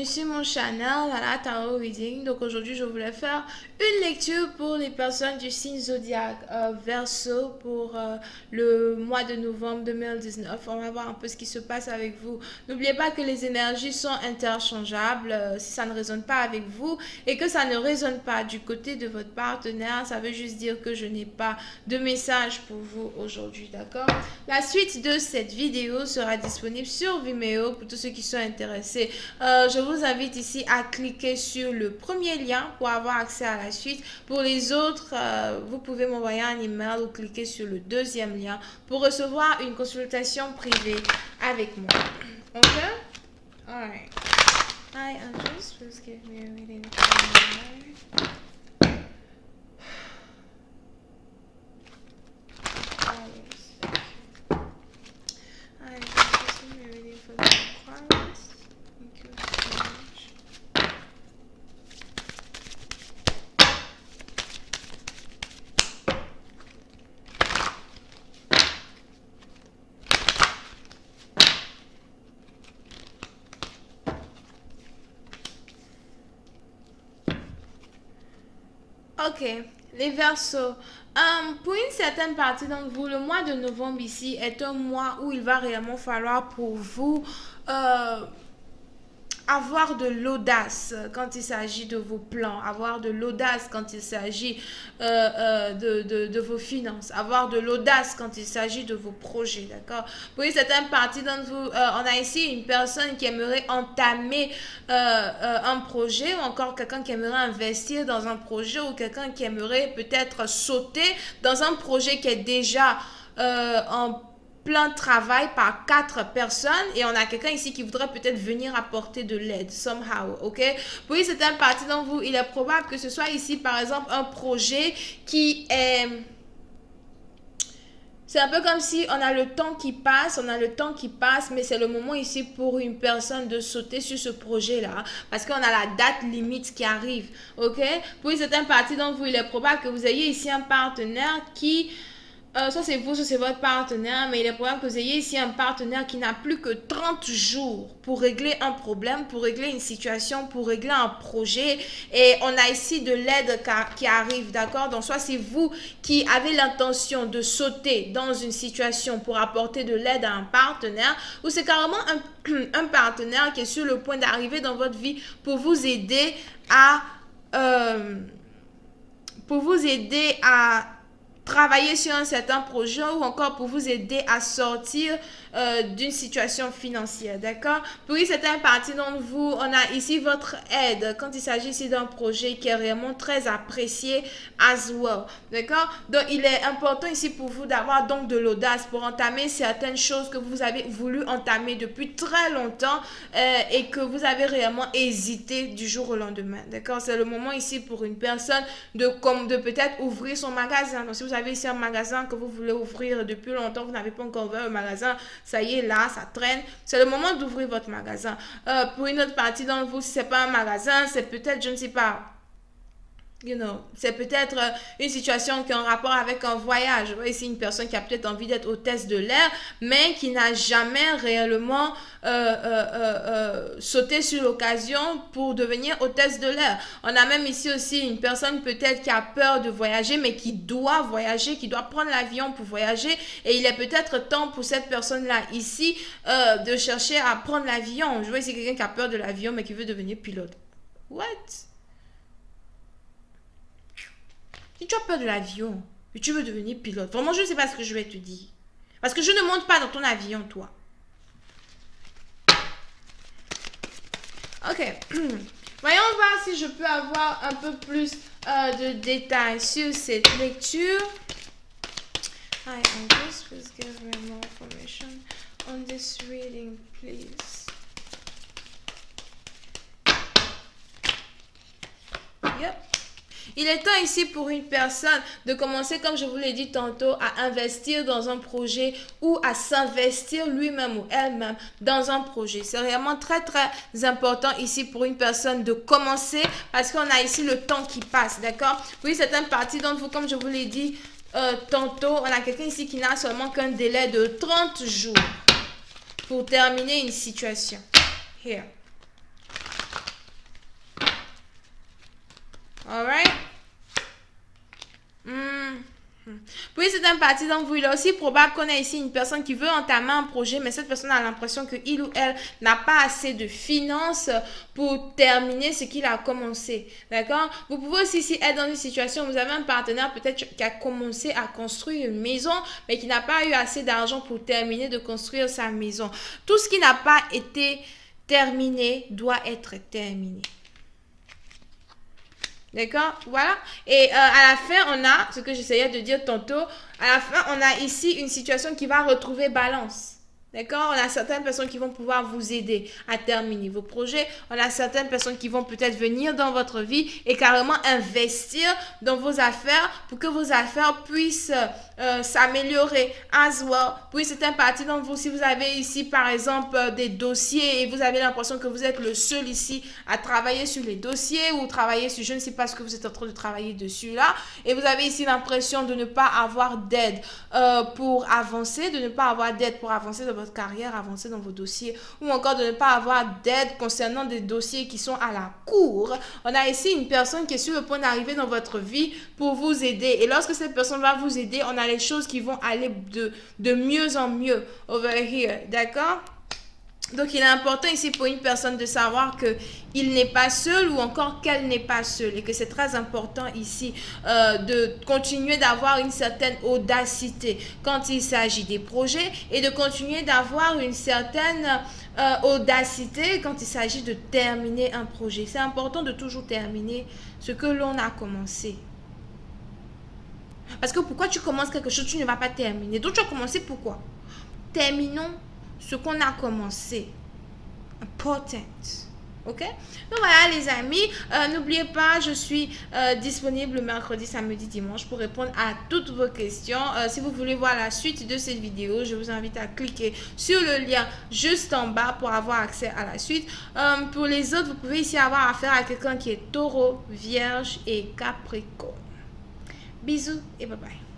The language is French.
bienvenue sur mon channel Lala Tarot Reading. Donc aujourd'hui je voulais faire une lecture pour les personnes du signe zodiaque Verseau pour le mois de novembre 2019. On va voir un peu ce qui se passe avec vous. N'oubliez pas que les énergies sont interchangeables. Si ça ne résonne pas avec vous et que ça ne résonne pas du côté de votre partenaire, ça veut juste dire que je n'ai pas de message pour vous aujourd'hui, d'accord? La suite de cette vidéo sera disponible sur Vimeo pour tous ceux qui sont intéressés. Je vous invite ici à cliquer sur le premier lien pour avoir accès à la suite. Pour les autres, vous pouvez m'envoyer un email ou cliquer sur le deuxième lien pour recevoir une consultation privée avec moi. Ok? Alright. Hi, Andres. Please give me a reading. Ok, les Verseaux. Pour une certaine partie d'entre vous, le mois de novembre ici est un mois où il va réellement falloir pour vous avoir de l'audace quand il s'agit de vos plans, avoir de l'audace quand il s'agit de vos finances, avoir de l'audace quand il s'agit de vos projets, d'accord? Pour une certaine partie d'entre vous, on a ici une personne qui aimerait entamer un projet ou encore quelqu'un qui aimerait investir dans un projet ou quelqu'un qui aimerait peut-être sauter dans un projet qui est déjà en plein travail par 4 personnes et on a quelqu'un ici qui voudrait peut-être venir apporter de l'aide somehow, ok? Pour une certaine partie d'entre vous, il est probable que ce soit ici par exemple un projet qui est... C'est un peu comme si on a le temps qui passe, mais c'est le moment ici pour une personne de sauter sur ce projet-là, parce qu'on a la date limite qui arrive, ok? Pour une certaine partie d'entre vous, il est probable que vous ayez ici un partenaire qui... soit c'est vous, soit c'est votre partenaire, mais il est probable que vous ayez ici un partenaire qui n'a plus que 30 jours pour régler un problème, pour régler une situation, pour régler un projet. Et on a ici de l'aide qui arrive, d'accord? Donc, soit c'est vous qui avez l'intention de sauter dans une situation pour apporter de l'aide à un partenaire, ou c'est carrément un partenaire qui est sur le point d'arriver dans votre vie pour vous aider à... travailler sur un certain projet ou encore pour vous aider à sortir d'une situation financière, d'accord? Pour une certaine partie d'entre vous, on a ici votre aide quand il s'agit ici d'un projet qui est vraiment très apprécié as well, d'accord? Donc, il est important ici pour vous d'avoir donc de l'audace pour entamer certaines choses que vous avez voulu entamer depuis très longtemps et que vous avez réellement hésité du jour au lendemain, d'accord? C'est le moment ici pour une personne de peut-être ouvrir son magasin. Donc, si vous avez ici un magasin que vous voulez ouvrir depuis longtemps, vous n'avez pas encore ouvert le magasin, ça y est, là, ça traîne. C'est le moment d'ouvrir votre magasin. Pour une autre partie d'entre vous, si ce n'est pas un magasin, c'est peut-être, je ne sais pas, c'est peut-être une situation qui est en rapport avec un voyage. Vous voyez, c'est une personne qui a peut-être envie d'être hôtesse de l'air, mais qui n'a jamais réellement sauté sur l'occasion pour devenir hôtesse de l'air. On a même ici aussi une personne peut-être qui a peur de voyager, mais qui doit voyager, qui doit prendre l'avion pour voyager. Et il est peut-être temps pour cette personne-là ici de chercher à prendre l'avion. Je vois ici quelqu'un qui a peur de l'avion, mais qui veut devenir pilote. What? Si tu as peur de l'avion et tu veux devenir pilote, vraiment, je ne sais pas ce que je vais te dire. Parce que je ne monte pas dans ton avion, toi. Ok. Voyons voir si je peux avoir un peu plus de détails sur cette lecture. Hi, Andres, please give me more information on this reading, please. Yep. Il est temps ici pour une personne de commencer, comme je vous l'ai dit tantôt, à investir dans un projet ou à s'investir lui-même ou elle-même dans un projet. C'est vraiment très très important ici pour une personne de commencer parce qu'on a ici le temps qui passe, d'accord? Oui, certaines parties d'entre vous, comme je vous l'ai dit tantôt, on a quelqu'un ici qui n'a seulement qu'un délai de 30 jours pour terminer une situation. Here. Puis c'est un parti d'entre vous. Il est aussi probable qu'on ait ici une personne qui veut entamer un projet, mais cette personne a l'impression qu'il ou elle n'a pas assez de finances pour terminer ce qu'il a commencé. D'accord? Vous pouvez aussi ici être dans une situation où vous avez un partenaire peut-être qui a commencé à construire une maison, mais qui n'a pas eu assez d'argent pour terminer de construire sa maison. Tout ce qui n'a pas été terminé doit être terminé. D'accord? Voilà. Et à la fin, on a, ce que j'essayais de dire tantôt, à la fin, on a ici une situation qui va retrouver balance. D'accord? On a certaines personnes qui vont pouvoir vous aider à terminer vos projets. On a certaines personnes qui vont peut-être venir dans votre vie et carrément investir dans vos affaires pour que vos affaires puissent s'améliorer as well. Puis c'est un parti dans vous. Si vous avez ici, par exemple, des dossiers et vous avez l'impression que vous êtes le seul ici à travailler sur les dossiers ou travailler sur, je ne sais pas ce que vous êtes en train de travailler dessus là, et vous avez ici l'impression de ne pas avoir d'aide pour avancer, de ne pas avoir d'aide pour avancer dans votre carrière, avancer dans vos dossiers, ou encore de ne pas avoir d'aide concernant des dossiers qui sont à la cour, on a ici une personne qui est sur le point d'arriver dans votre vie pour vous aider. Et lorsque cette personne va vous aider, on a les choses qui vont aller de mieux en mieux over here. D'accord? Donc, il est important ici pour une personne de savoir qu'il n'est pas seul ou encore qu'elle n'est pas seule. Et que c'est très important ici de continuer d'avoir une certaine audacité quand il s'agit des projets et de continuer d'avoir une certaine audacité quand il s'agit de terminer un projet. C'est important de toujours terminer ce que l'on a commencé. Parce que pourquoi tu commences quelque chose, tu ne vas pas terminer. Donc, tu as commencé pourquoi? Terminons ce qu'on a commencé. Important. Ok? Donc voilà les amis, n'oubliez pas, je suis disponible le mercredi, samedi, dimanche pour répondre à toutes vos questions. Si vous voulez voir la suite de cette vidéo, je vous invite à cliquer sur le lien juste en bas pour avoir accès à la suite. Pour les autres, vous pouvez ici avoir affaire à quelqu'un qui est taureau, vierge et capricorne. Bisous et bye bye.